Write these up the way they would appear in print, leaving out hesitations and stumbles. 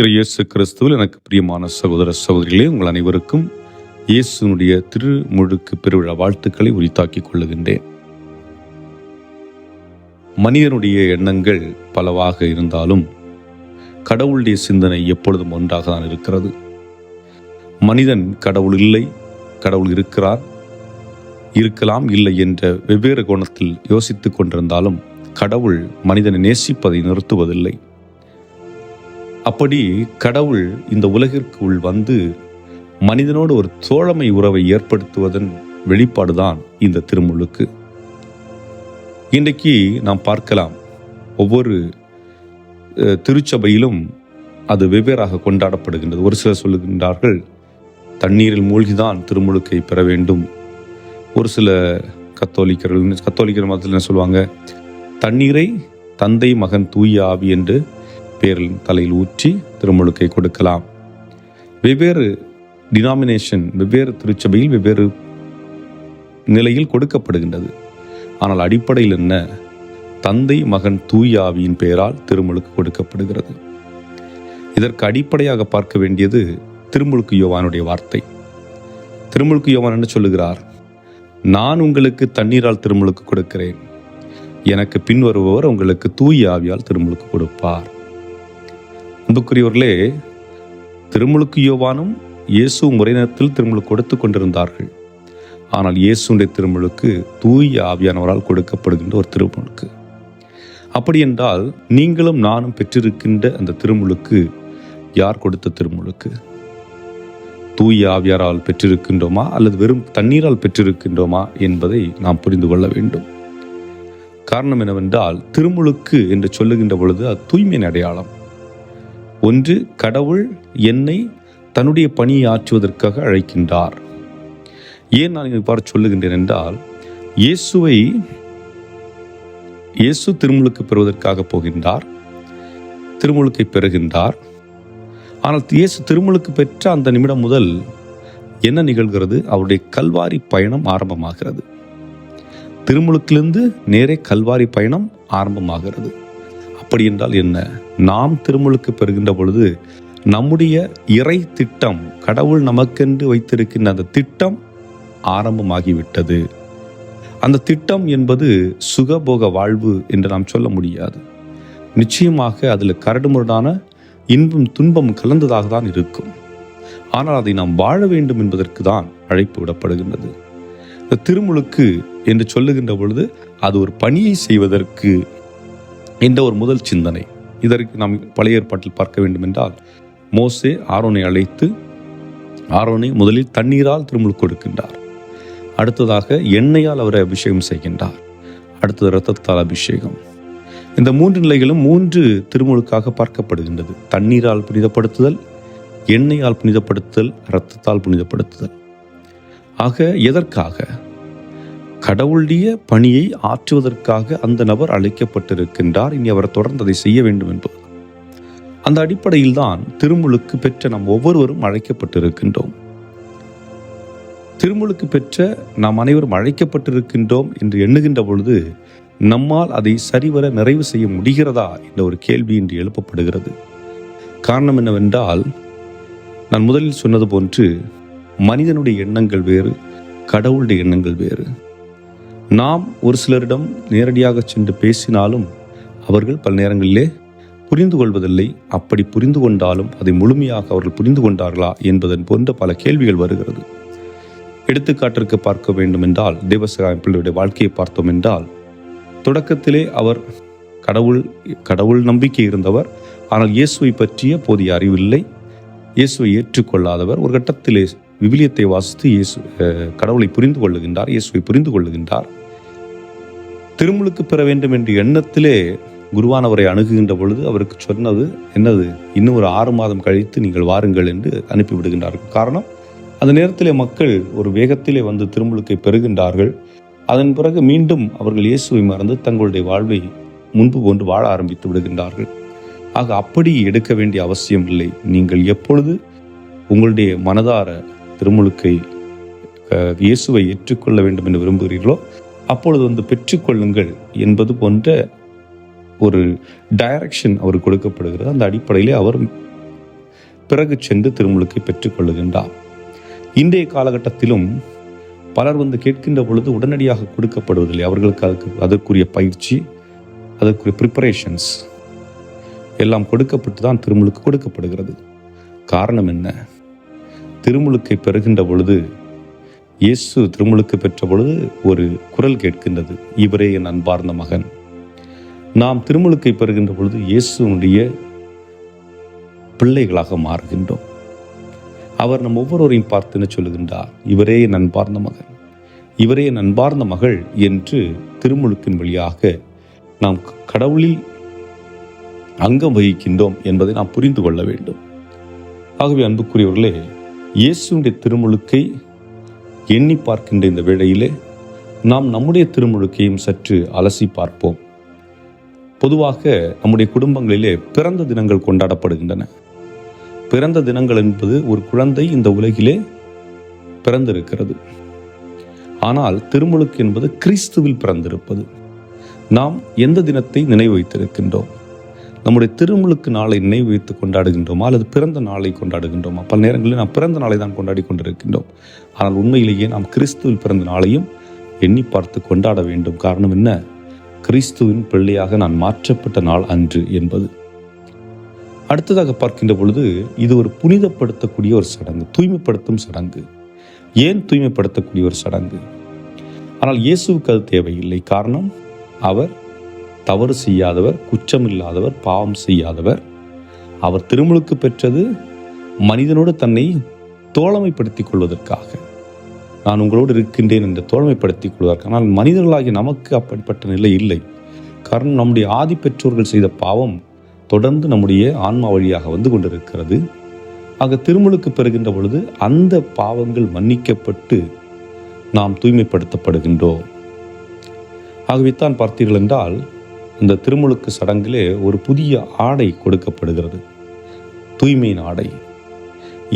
இயேசு கிறிஸ்துவில் எனக்கு பிரியமான சகோதர சகோதரிகளே, உங்கள் அனைவருக்கும் இயேசுனுடைய திருமுழுக்கு பெருவிழா வாழ்த்துக்களை உரித்தாக்கிக் கொள்ளுகின்றேன். மனிதனுடைய எண்ணங்கள் பலவாக இருந்தாலும் கடவுளுடைய சிந்தனை எப்பொழுதும் ஒன்றாக தான் இருக்கிறது. மனிதன் கடவுள் இல்லை, கடவுள் இருக்கிறார், இருக்கலாம், இல்லை என்ற வெவ்வேறு கோணத்தில் யோசித்துக் கொண்டிருந்தாலும் கடவுள் மனிதனை நேசிப்பதை நிறுத்துவதில்லை. அப்படி கடவுள் இந்த உலகிற்குள் வந்து மனிதனோடு ஒரு தோழமை உறவை ஏற்படுத்துவதன் வெளிப்பாடுதான் இந்த திருமுழுக்கு. இன்றைக்கு நாம் பார்க்கலாம், ஒவ்வொரு திருச்சபையிலும் அது வெவ்வேறாக கொண்டாடப்படுகின்றது. ஒரு சிலர் சொல்லுகின்றார்கள், தண்ணீரில் மூழ்கிதான் திருமுழுக்கை பெற வேண்டும். ஒரு சில கத்தோலிக்கர் மதத்தில் என்ன சொல்லுவாங்க, தண்ணீரை தந்தை மகன் தூய ஆவி என்று பேரில் தலையில் ஊற்றி திருமுழுக்கை கொடுக்கலாம். வெவ்வேறு டினாமினேஷன், வெவ்வேறு திருச்சபையில் வெவ்வேறு நிலையில் கொடுக்கப்படுகின்றது. ஆனால் அடிப்படையில் என்ன, தந்தை மகன் தூய ஆவியின் பெயரால் திருமுழுக்கு கொடுக்கப்படுகிறது. இதற்கு அடிப்படையாக பார்க்க வேண்டியது திருமுழுக்கு யோவானுடைய வார்த்தை. திருமுழுக்கு யோவான் என்ன சொல்லுகிறார்? நான் உங்களுக்கு தண்ணீரால் திருமுழுக்கு கொடுக்கிறேன், எனக்கு பின் வருபவர் உங்களுக்கு தூய ஆவியால் திருமுழுக்கு கொடுப்பார். அன்புக்குரியவர்களே, திருமுழுக்கு யோவானும் இயேசு முறை நேரத்தில் திருமுழுக்கு கொடுத்து கொண்டிருந்தார்கள். ஆனால் இயேசுடைய திருமுழுக்கு தூய ஆவியானவரால் கொடுக்கப்படுகின்ற ஒரு திருமுழுக்கு. அப்படி என்றால் நீங்களும் நானும் பெற்றிருக்கின்ற அந்த திருமுழுக்கு யார் கொடுத்த திருமுழுக்கு? தூய ஆவியாரால் பெற்றிருக்கின்றோமா அல்லது வெறும் தண்ணீரால் பெற்றிருக்கின்றோமா என்பதை நாம் புரிந்து கொள்ள வேண்டும். காரணம் என்னவென்றால், திருமுழுக்கு என்று சொல்லுகின்ற பொழுது அது தூய்மையின் அடையாளம். ஒன்று, கடவுள் என்னை தன்னுடைய பணியை ஆற்றுவதற்காக அழைக்கின்றார். ஏன் நான் இவ்வாறு சொல்லுகின்றேன் என்றால், இயேசு திருமுழுக்கு பெறுவதற்காக போகின்றார், திருமுழுக்கை பெறுகின்றார். ஆனால் இயேசு திருமுழுக்கு பெற்ற அந்த நிமிடம் முதல் என்ன நிகழ்கிறது? அவருடைய கல்வாரி பயணம் ஆரம்பமாகிறது. திருமுழுக்கிலிருந்து நேரே கல்வாரி பயணம் ஆரம்பமாகிறது. அப்படி என்றால் என்ன? நாம் திருமுழுக்கு பெறுகின்ற பொழுது நம்முடைய இறை திட்டம், கடவுள் நமக்கென்று வைத்திருக்கின்ற அந்த திட்டம் ஆரம்பமாகிவிட்டது. அந்த திட்டம் என்பது சுகபோக வாழ்வு என்று நாம் சொல்ல முடியாது. நிச்சயமாக அதில் கரடுமுரடான இன்பம் துன்பம் கலந்ததாக தான் இருக்கும். ஆனால் அதை நாம் வாழ வேண்டும் என்பதற்கு தான் அழைப்பு விடப்படுகின்றது. இந்த திருமுழுக்கு என்று சொல்லுகின்ற பொழுது அது ஒரு பணியை செய்வதற்கு என்ற ஒரு முதல் சிந்தனை. இதற்கு நாம் பழைய ஏற்பாட்டில் பார்க்க வேண்டும் என்றால், மோசே ஆரோனை அழைத்து ஆரோனை முதலில் தண்ணீரால் திருமுழுக்கு கொடுக்கின்றார். அடுத்ததாக எண்ணெயால் அவரை அபிஷேகம் செய்கின்றார். அடுத்தது இரத்தத்தால் அபிஷேகம். இந்த மூன்று நிலைகளும் மூன்று திருமுழுக்காக பார்க்கப்படுகின்றது. தண்ணீரால் புனிதப்படுத்துதல், எண்ணெயால் புனிதப்படுத்துதல், இரத்தத்தால் புனிதப்படுத்துதல். ஆக எதற்காக? கடவுளுடைய பணியை ஆற்றுவதற்காக அந்த நபர் அழைக்கப்பட்டிருக்கின்றார். இனி அவர் தொடர்ந்து அதை செய்ய வேண்டும் என்பது. அந்த அடிப்படையில் தான் திருமுழுக்கு பெற்ற நாம் ஒவ்வொருவரும் அழைக்கப்பட்டிருக்கின்றோம். திருமுழுக்கு பெற்ற நாம் அனைவரும் அழைக்கப்பட்டிருக்கின்றோம் என்று எண்ணுகின்ற பொழுது நம்மால் அதை சரிவர நிறைவு செய்ய முடிகிறதா என்ற ஒரு கேள்வி இன்று எழுப்பப்படுகிறது. காரணம் என்னவென்றால், நான் முதலில் சொன்னது போன்று மனிதனுடைய எண்ணங்கள் வேறு, கடவுளுடைய எண்ணங்கள் வேறு. நாம் ஒரு சிலரிடம் நேரடியாக சென்று பேசினாலும் அவர்கள் பல நேரங்களிலே புரிந்து கொள்வதில்லை. அப்படி புரிந்து கொண்டாலும் அதை முழுமையாக அவர்கள் புரிந்து கொண்டார்களா என்பதன் போன்ற பல கேள்விகள் வருகிறது. எடுத்துக்காட்டிற்கு பார்க்க வேண்டும் என்றால், தேவசகாயம் பிள்ளையுடைய வாழ்க்கையை பார்த்தோம் என்றால், தொடக்கத்திலே அவர் கடவுள் நம்பிக்கை இருந்தவர். ஆனால் இயேசுவை பற்றிய போதிய அறிவில்லை, இயேசுவை ஏற்றுக்கொள்ளாதவர். ஒரு கட்டத்திலே விவிலியத்தை வாசித்து கடவுளை புரிந்து கொள்ளுகின்றார், இயேசுவை புரிந்து கொள்ளுகின்றார். திருமுழுக்கு பெற வேண்டும் என்ற எண்ணத்திலே குருவானவரை அணுகுகின்ற பொழுது அவருக்கு சொன்னது என்னது? இன்னும் ஒரு 6 மாதம் கழித்து நீங்கள் வாருங்கள் என்று அனுப்பிவிடுகின்றார்கள். காரணம், அந்த நேரத்திலே மக்கள் ஒரு வேகத்திலே வந்து திருமுழுக்கை பெறுகின்றார்கள். அதன் பிறகு மீண்டும் அவர்கள் இயேசுவை மறந்து தங்களுடைய வாழ்வை முன்பு போன்று வாழ ஆரம்பித்து விடுகின்றார்கள். ஆக அப்படி எடுக்க வேண்டிய அவசியம் இல்லை. நீங்கள் எப்பொழுது உங்களுடைய மனதார திருமுழுக்கை இயேசுவை ஏற்றுக்கொள்ள வேண்டும் என்று விரும்புகிறீர்களோ அப்பொழுது வந்து பெற்றுக்கொள்ளுங்கள் என்பது போன்ற ஒரு டைரக்ஷன் அவர் கொடுக்கப்படுகிறது. அந்த அடிப்படையிலே அவர் பிறகு சென்று திருமுழுக்கை பெற்றுக்கொள்ளுகின்றார். இன்றைய காலகட்டத்திலும் பலர் வந்து கேட்கின்ற பொழுது உடனடியாக கொடுக்கப்படுவதில்லை. அவர்களுக்கு அதற்குரிய பயிற்சி, அதற்குரிய ப்ரிப்பரேஷன்ஸ் எல்லாம் கொடுக்கப்பட்டு தான் திருமுழுக்கு கொடுக்கப்படுகிறது. காரணம் என்ன? திருமுழுக்கை பெறுகின்ற பொழுது, இயேசு திருமுழுக்கு பெற்ற பொழுது ஒரு குரல் கேட்கின்றது, இவரே என் அன்பார்ந்த மகன். நாம் திருமுழுக்கை பெறுகின்ற பொழுது இயேசுனுடைய பிள்ளைகளாக மாறுகின்றோம். அவர் நம் ஒவ்வொருவரையும் பார்த்து என்ன சொல்லுகின்றார்? இவரே என் அன்பார்ந்த மகன், இவரே என் அன்பார்ந்த மகள் என்று திருமுழுக்கின் வழியாக நாம் கடவுளில் அங்கம் வகிக்கின்றோம் என்பதை நாம் புரிந்து கொள்ள வேண்டும். ஆகவே அன்புக்குரியவர்களே, இயேசுடைய திருமுழுக்கை எண்ணி பார்க்கின்ற இந்த வேளையிலே நாம் நம்முடைய திருமுழுக்கையும் சற்று அலசி பார்ப்போம். பொதுவாக நம்முடைய குடும்பங்களிலே பிறந்த தினங்கள் கொண்டாடப்படுகின்றன. பிறந்த தினங்கள் என்பது ஒரு குழந்தை இந்த உலகிலே பிறந்திருக்கிறது. ஆனால் திருமுழுக்கு என்பது கிறிஸ்துவில் பிறந்திருப்பது. நாம் எந்த தினத்தை நினைவு வைத்திருக்கின்றோம்? நம்முடைய திருமுழுக்கு நாளை நினைவு வைத்து கொண்டாடுகின்றோமா அல்லது பிறந்த நாளை கொண்டாடுகின்றோமா? பல நேரங்களில் நாம் பிறந்த நாளை தான் கொண்டாடி கொண்டிருக்கின்றோம். ஆனால் உண்மையிலேயே நாம் கிறிஸ்துவில் பிறந்த நாளையும் எண்ணி பார்த்து கொண்டாட வேண்டும். காரணம் என்ன? கிறிஸ்துவின் பிள்ளையாக நான் மாற்றப்பட்ட நாள் அன்று என்பது. அடுத்ததாக பார்க்கின்ற பொழுது இது ஒரு புனிதப்படுத்தக்கூடிய ஒரு சடங்கு, தூய்மைப்படுத்தும் சடங்கு. ஏன் தூய்மைப்படுத்தக்கூடிய ஒரு சடங்கு? ஆனால் இயேசுவுக்கு அது தேவையில்லை. காரணம், அவர் தவறு செய்யாதவர், குற்றமில்லாதவர், பாவம் செய்யாதவர். அவர் திருமுழுக்கு பெற்றது மனிதனோடு தன்னை தோழமைப்படுத்திக் கொள்வதற்காக. நான் உங்களோடு இருக்கின்றேன் என்று தோழமைப்படுத்திக் கொள்வதற்கு. ஆனால் மனிதர்களாகிய நமக்கு அப்படிப்பட்ட நிலை இல்லை. காரணம், நம்முடைய ஆதி பெற்றோர்கள் செய்த பாவம் தொடர்ந்து நம்முடைய ஆன்மா வழியாக வந்து கொண்டிருக்கிறது. ஆக திருமுழுக்கு பெறுகின்ற பொழுது அந்த பாவங்கள் மன்னிக்கப்பட்டு நாம் தூய்மைப்படுத்தப்படுகின்றோம். ஆகவே தான் பார்த்தீர்கள் என்றால் இந்த திருமுழுக்கு சடங்கிலே ஒரு புதிய ஆடை கொடுக்கப்படுகிறது, தூய்மையின் ஆடை.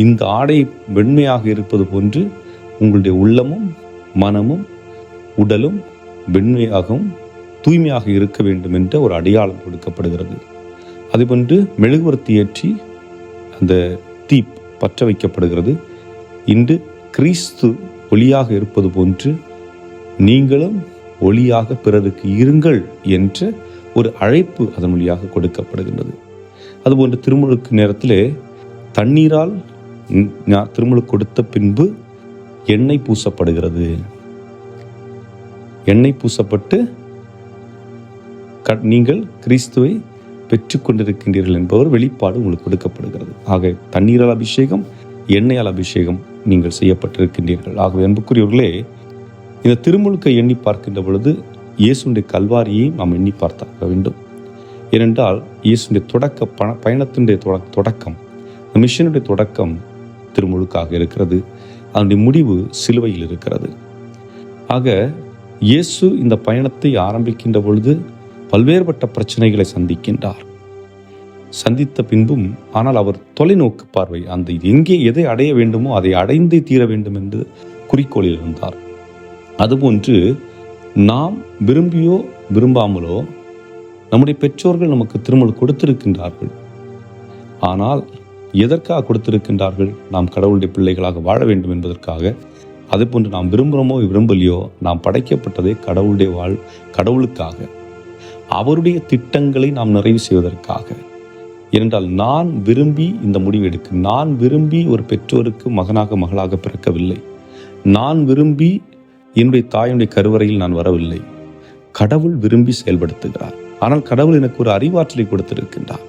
இந்த ஆடை வெண்மையாக இருப்பது போன்று உங்களுடைய உள்ளமும் மனமும் உடலும் வெண்மையாகவும் தூய்மையாக இருக்க வேண்டும் என்ற ஒரு அடையாளம் கொடுக்கப்படுகிறது. அதுபோன்று மெழுகுவர்த்தி ஏற்றி அந்த தீ பற்ற வைக்கப்படுகிறது. இன்று கிறிஸ்து ஒளியாக இருப்பது போன்று நீங்களும் ஒளியாக பிறருக்கு இருங்கள் என்ற ஒரு அழைப்பு அதன் வழியாக கொடுக்கப்படுகின்றது. அதுபோன்று திருமுழுக்கு நேரத்திலே தண்ணீரால் திருமுழுக்கு கொடுத்த பின்பு எண்ணெய் பூசப்படுகிறது. எண்ணெய் பூசப்பட்டு நீங்கள் கிறிஸ்துவை பெற்றுக்கொண்டிருக்கின்றீர்கள் என்பவர் வெளிப்பாடு உங்களுக்கு கொடுக்கப்படுகிறது. ஆக தண்ணீரால் அபிஷேகம், எண்ணெயால் அபிஷேகம் நீங்கள் செய்யப்பட்டிருக்கின்றீர்கள். ஆகவே அன்புக்குரியவர்களே, இந்த திருமுழுக்கை எண்ணி பார்க்கின்ற பொழுது இயேசுடைய கல்வாரியை நாம் எண்ணி பார்த்தாக வேண்டும். ஏனென்றால் இயேசுடைய பயணத்தினுடைய தொடக்கம், மிஷனுடைய தொடக்கம் திருமுழுக்காக இருக்கிறது. அதனுடைய முடிவு சிலுவையில் இருக்கிறது. ஆக இயேசு இந்த பயணத்தை ஆரம்பிக்கின்ற பொழுது பல்வேறுபட்ட பிரச்சனைகளை சந்திக்கின்றார். சந்தித்த பின்பும் ஆனால் அவர் தொலைநோக்கு பார்வை, அந்த எங்கே எதை அடைய வேண்டுமோ அதை அடைந்தே தீர வேண்டும் என்று குறிக்கோளில் இருந்தார். அதுபோன்று நாம் விரும்பியோ விரும்பாமலோ நம்முடைய பெற்றோர்கள் நமக்கு திருமுழுக்கு கொடுத்திருக்கின்றார்கள். ஆனால் எதற்காக கொடுத்திருக்கின்றார்கள்? நாம் கடவுளுடைய பிள்ளைகளாக வாழ வேண்டும் என்பதற்காக. அதுபோன்று நாம் விரும்புகிறோமோ விரும்பலையோ நாம் படைக்கப்பட்டதே கடவுளுக்காக, அவருடைய திட்டங்களை நாம் நிறைவு செய்வதற்காக. ஏனென்றால் நான் விரும்பி இந்த முடிவு எடுக்க, நான் விரும்பி ஒரு பெற்றோருக்கு மகனாக மகளாக பிறக்கவில்லை. நான் விரும்பி என்னுடைய தாயுடைய கருவறையில் நான் வரவில்லை. கடவுள் விரும்பி செயல்படுத்துகிறார். ஆனால் கடவுள் எனக்கு ஒரு அறிவாற்றலை கொடுத்திருக்கின்றார்,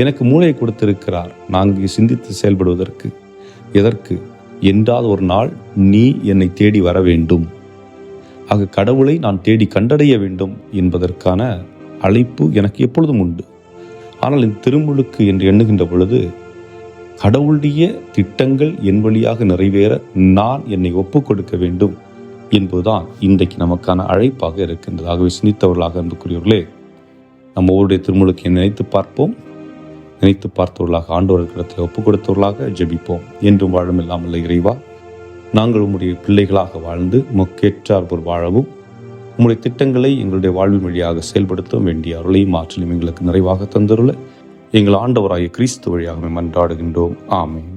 எனக்கு மூளையை கொடுத்திருக்கிறார். நாங்கள் சிந்தித்து செயல்படுவதற்கு. எதற்கு? என்றால் ஒரு நாள் நீ என்னை தேடி வர வேண்டும். ஆக கடவுளை நான் தேடி கண்டடைய வேண்டும் என்பதற்கான அழைப்பு எனக்கு எப்பொழுதும் உண்டு. ஆனால் இந்த திருமுழுக்கு என்று எண்ணுகின்ற பொழுது கடவுளுடைய திட்டங்கள் என் வழியாக நிறைவேற நான் என்னை ஒப்புக் கொடுக்க வேண்டும் என்பதுதான் இன்றைக்கு நமக்கான அழைப்பாக இருக்கின்றது. ஆகவே சிந்தித்தவர்களாக அன்புக்குரியவர்களே, நம்ம ஒவ்வொருடைய திருமுழுக்கை நினைத்து பார்ப்போம். நினைத்து பார்த்தவர்களாக, ஆண்டவர்களிடத்தில் ஒப்புக் கொடுத்தவர்களாக ஜெபிப்போம். என்றும் வாழும் இல்லாமல் இறைவா, நாங்கள் உம்முடைய பிள்ளைகளாக வாழ்ந்து மொக்கேற்றார் போல் வாழவும், உம்முடைய திட்டங்களை எங்களுடைய வாழ்வின் வழியாக செயல்படுத்த வேண்டிய அருளையும் ஆற்றலையும் எங்களுக்கு நிறைவாக தந்தருள எங்கள் ஆண்டவராகிய கிறிஸ்து வழியாக மன்றாடுகின்றோம். ஆமென்.